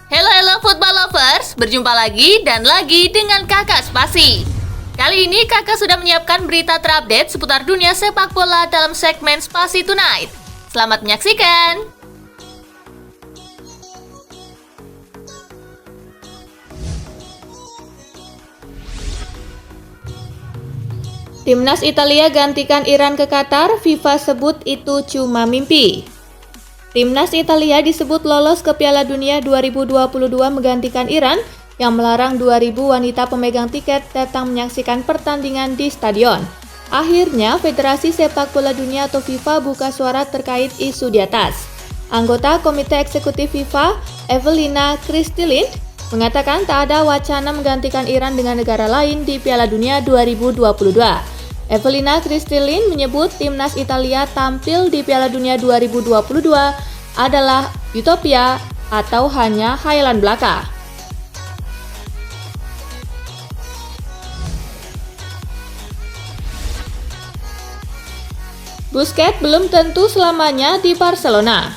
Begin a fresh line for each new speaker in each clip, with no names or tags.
Halo football lovers, berjumpa lagi dan lagi dengan Kakak Spasi. Kali ini Kakak sudah menyiapkan berita terupdate seputar dunia sepak bola dalam segmen Spasi Tonight. Selamat menyaksikan. Timnas Italia gantikan Iran ke Qatar, FIFA sebut itu cuma mimpi. Timnas Italia disebut lolos ke Piala Dunia 2022 menggantikan Iran yang melarang 2.000 wanita pemegang tiket datang menyaksikan pertandingan di stadion. Akhirnya, Federasi Sepak Bola Dunia atau FIFA buka suara terkait isu di atas. Anggota Komite Eksekutif FIFA, Evelina Kristilin, mengatakan tak ada wacana menggantikan Iran dengan negara lain di Piala Dunia 2022. Evelina Kristilin menyebut timnas Italia tampil di Piala Dunia 2022 adalah utopia atau hanya khayalan belaka. Busquets belum tentu selamanya di Barcelona.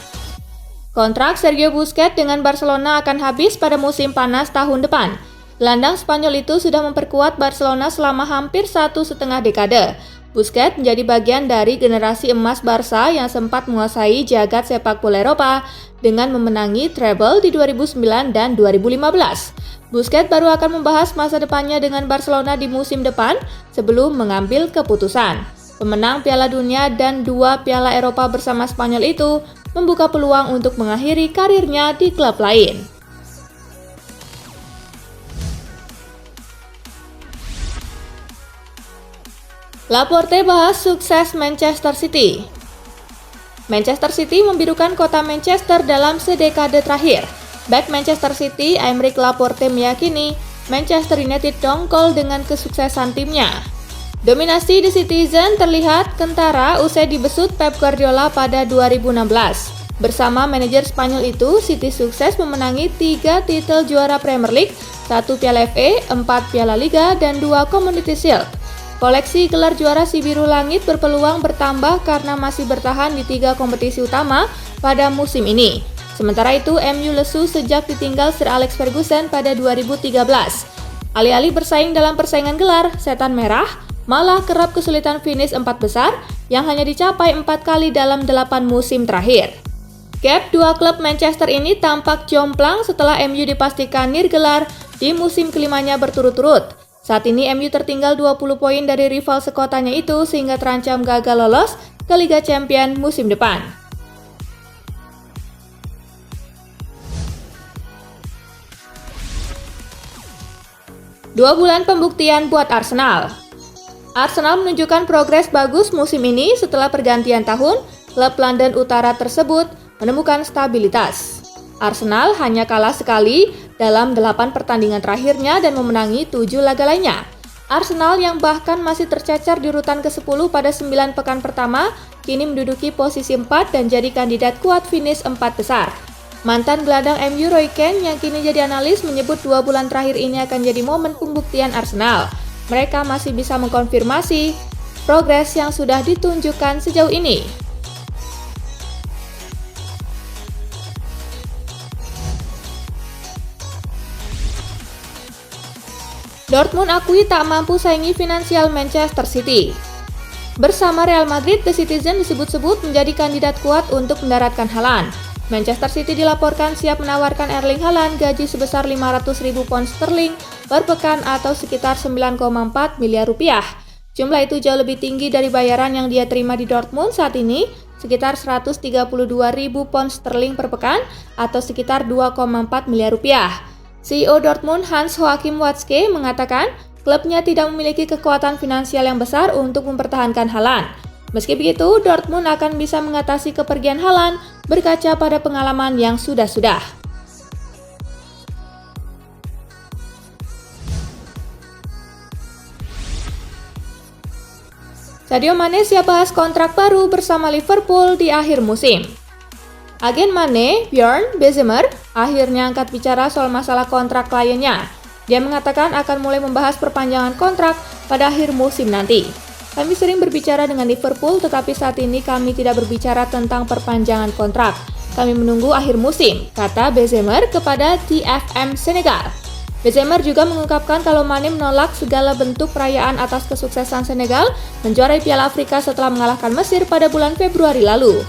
Kontrak Sergio Busquets dengan Barcelona akan habis pada musim panas tahun depan. Gelandang Spanyol itu sudah memperkuat Barcelona selama hampir 1,5 dekade. Busquets menjadi bagian dari generasi emas Barca yang sempat menguasai jagat sepak bola Eropa dengan memenangi treble di 2009 dan 2015. Busquets baru akan membahas masa depannya dengan Barcelona di musim depan sebelum mengambil keputusan. Pemenang Piala Dunia dan 2 Piala Eropa bersama Spanyol itu membuka peluang untuk mengakhiri karirnya di klub lain. Laporte bahas sukses Manchester City. Manchester City membirukan kota Manchester dalam sedekade terakhir. Back Manchester City, Aymeric Laporte meyakini Manchester United dongkol dengan kesuksesan timnya. Dominasi The Citizen terlihat kentara usai dibesut Pep Guardiola pada 2016. Bersama manajer Spanyol itu, City sukses memenangi 3 titel juara Premier League, 1 Piala FA, 4 Piala Liga, dan 2 Community Shield. Koleksi gelar juara si biru langit berpeluang bertambah karena masih bertahan di 3 kompetisi utama pada musim ini. Sementara itu, MU lesu sejak ditinggal Sir Alex Ferguson pada 2013. Alih-alih bersaing dalam persaingan gelar, Setan Merah malah kerap kesulitan finish 4 besar yang hanya dicapai 4 kali dalam 8 musim terakhir. Gap 2 klub Manchester ini tampak jomplang setelah MU dipastikan nirgelar di musim kelimanya berturut-turut. Saat ini MU tertinggal 20 poin dari rival sekotanya itu sehingga terancam gagal lolos ke Liga Champions musim depan. Dua bulan pembuktian buat Arsenal. Arsenal menunjukkan progres bagus musim ini setelah pergantian tahun, klub London Utara tersebut menemukan stabilitas. Arsenal hanya kalah sekali dalam 8 pertandingan terakhirnya dan memenangi 7 laga lainnya. Arsenal yang bahkan masih tercecer di urutan ke-10 pada 9 pekan pertama, kini menduduki posisi 4 dan jadi kandidat kuat finish 4 besar. Mantan gelandang MU Roy Keane yang kini jadi analis menyebut 2 bulan terakhir ini akan jadi momen pembuktian Arsenal. Mereka masih bisa mengkonfirmasi progres yang sudah ditunjukkan sejauh ini. Dortmund akui tak mampu saingi finansial Manchester City. Bersama Real Madrid, The Citizen disebut-sebut menjadi kandidat kuat untuk mendaratkan Haaland. Manchester City dilaporkan siap menawarkan Erling Haaland gaji sebesar 500.000 pound sterling per pekan atau sekitar 9,4 miliar rupiah. Jumlah itu jauh lebih tinggi dari bayaran yang dia terima di Dortmund saat ini, sekitar 132.000 pound sterling per pekan atau sekitar 2,4 miliar rupiah. CEO Dortmund Hans-Joachim Watzke mengatakan klubnya tidak memiliki kekuatan finansial yang besar untuk mempertahankan Haaland. Meski begitu, Dortmund akan bisa mengatasi kepergian Haaland berkaca pada pengalaman yang sudah-sudah. Sadio Mane siap bahas kontrak baru bersama Liverpool di akhir musim. Agen Mane, Bjorn Bezemer, akhirnya angkat bicara soal masalah kontrak kliennya. Dia mengatakan akan mulai membahas perpanjangan kontrak pada akhir musim nanti. Kami sering berbicara dengan Liverpool, tetapi saat ini kami tidak berbicara tentang perpanjangan kontrak. Kami menunggu akhir musim, kata Benzema kepada TFM Senegal. Benzema juga mengungkapkan kalau Mane menolak segala bentuk perayaan atas kesuksesan Senegal menjuarai Piala Afrika setelah mengalahkan Mesir pada bulan Februari lalu.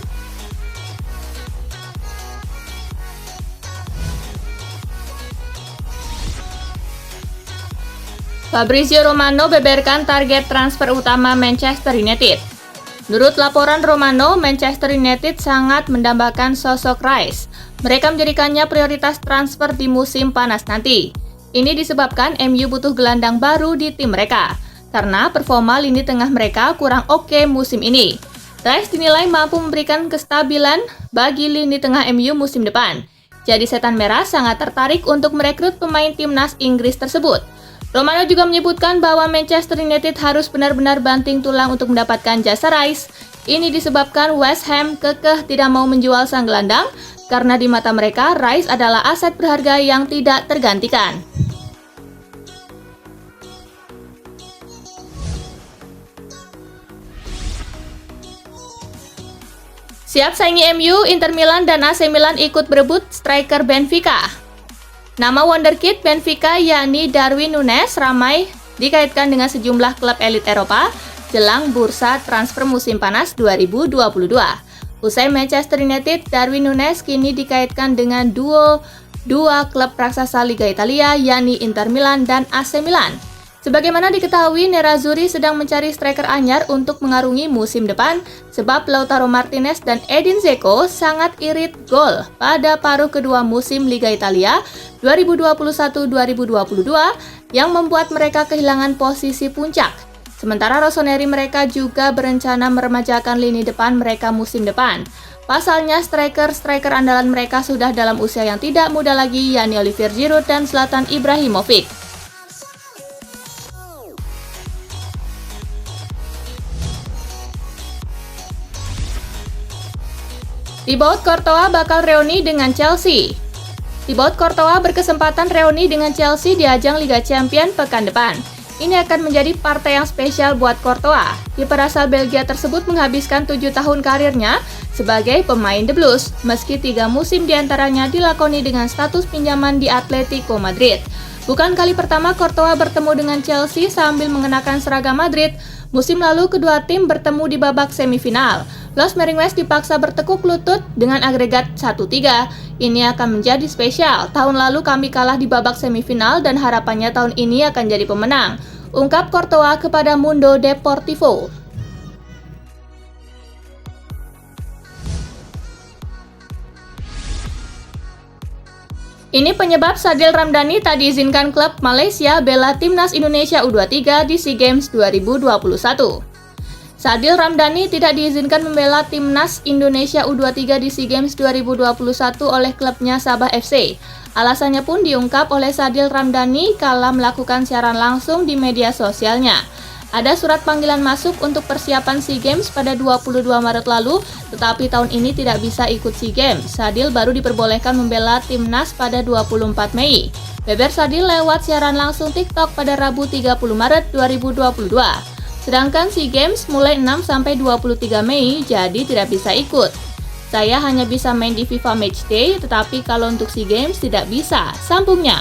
Fabrizio Romano beberkan target transfer utama Manchester United. Menurut laporan Romano, Manchester United sangat mendambakan sosok Rice. Mereka menjadikannya prioritas transfer di musim panas nanti. Ini disebabkan MU butuh gelandang baru di tim mereka, karena performa lini tengah mereka kurang oke musim ini. Rice dinilai mampu memberikan kestabilan bagi lini tengah MU musim depan. Jadi setan merah sangat tertarik untuk merekrut pemain timnas Inggris tersebut. Romano juga menyebutkan bahwa Manchester United harus benar-benar banting tulang untuk mendapatkan jasa Rice. Ini disebabkan West Ham kekeh tidak mau menjual sang gelandang, karena di mata mereka Rice adalah aset berharga yang tidak tergantikan. Siap saingi MU, Inter Milan dan AC Milan ikut berebut striker Benfica. Nama wonderkid Benfica yakni Darwin Núñez ramai dikaitkan dengan sejumlah klub elit Eropa jelang bursa transfer musim panas 2022. Usai Manchester United, Darwin Núñez kini dikaitkan dengan dua klub raksasa Liga Italia yakni Inter Milan dan AC Milan. Sebagaimana diketahui, Nerazzurri sedang mencari striker anyar untuk mengarungi musim depan sebab Lautaro Martinez dan Edin Dzeko sangat irit gol pada paruh kedua musim Liga Italia 2021-2022 yang membuat mereka kehilangan posisi puncak. Sementara Rossoneri mereka juga berencana meremajakan lini depan mereka musim depan. Pasalnya striker andalan mereka sudah dalam usia yang tidak muda lagi yakni Olivier Giroud dan Zlatan Ibrahimovic. Thibaut Courtois bakal reuni dengan Chelsea. Thibaut Courtois berkesempatan reuni dengan Chelsea di ajang Liga Champions pekan depan. Ini akan menjadi partai yang spesial buat Courtois. Kiper asal Belgia tersebut menghabiskan 7 tahun karirnya sebagai pemain The Blues, meski 3 musim diantaranya dilakoni dengan status pinjaman di Atletico Madrid. Bukan kali pertama Courtois bertemu dengan Chelsea sambil mengenakan seragam Madrid. Musim lalu kedua tim bertemu di babak semifinal. Los Merengues dipaksa bertekuk lutut dengan agregat 1-3. Ini akan menjadi spesial. Tahun lalu kami kalah di babak semifinal dan harapannya tahun ini akan jadi pemenang, ungkap Courtois kepada Mundo Deportivo. Ini penyebab Sadil Ramdhani tak diizinkan klub Malaysia bela timnas Indonesia U23 di SEA Games 2021. Sadil Ramdhani tidak diizinkan membela timnas Indonesia U23 di SEA Games 2021 oleh klubnya Sabah FC. Alasannya pun diungkap oleh Sadil Ramdhani kala melakukan siaran langsung di media sosialnya. Ada surat panggilan masuk untuk persiapan SEA Games pada 22 Maret lalu, tetapi tahun ini tidak bisa ikut SEA Games. Sadil baru diperbolehkan membela timnas pada 24 Mei. Beber Sadil lewat siaran langsung TikTok pada Rabu 30 Maret 2022. Sedangkan SEA Games mulai 6-23 Mei, jadi tidak bisa ikut. Saya hanya bisa main di FIFA Matchday, tetapi kalau untuk SEA Games tidak bisa, sambungnya.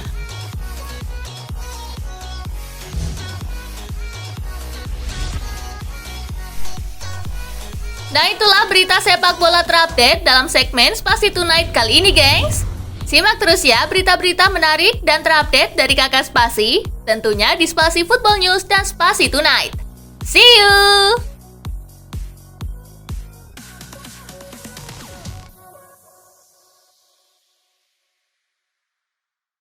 Nah itulah berita sepak bola terupdate dalam segmen Spasi Tonight kali ini, gengs. Simak terus ya berita-berita menarik dan terupdate dari Kakak Spasi, tentunya di Spasi Football News dan Spasi Tonight. See you!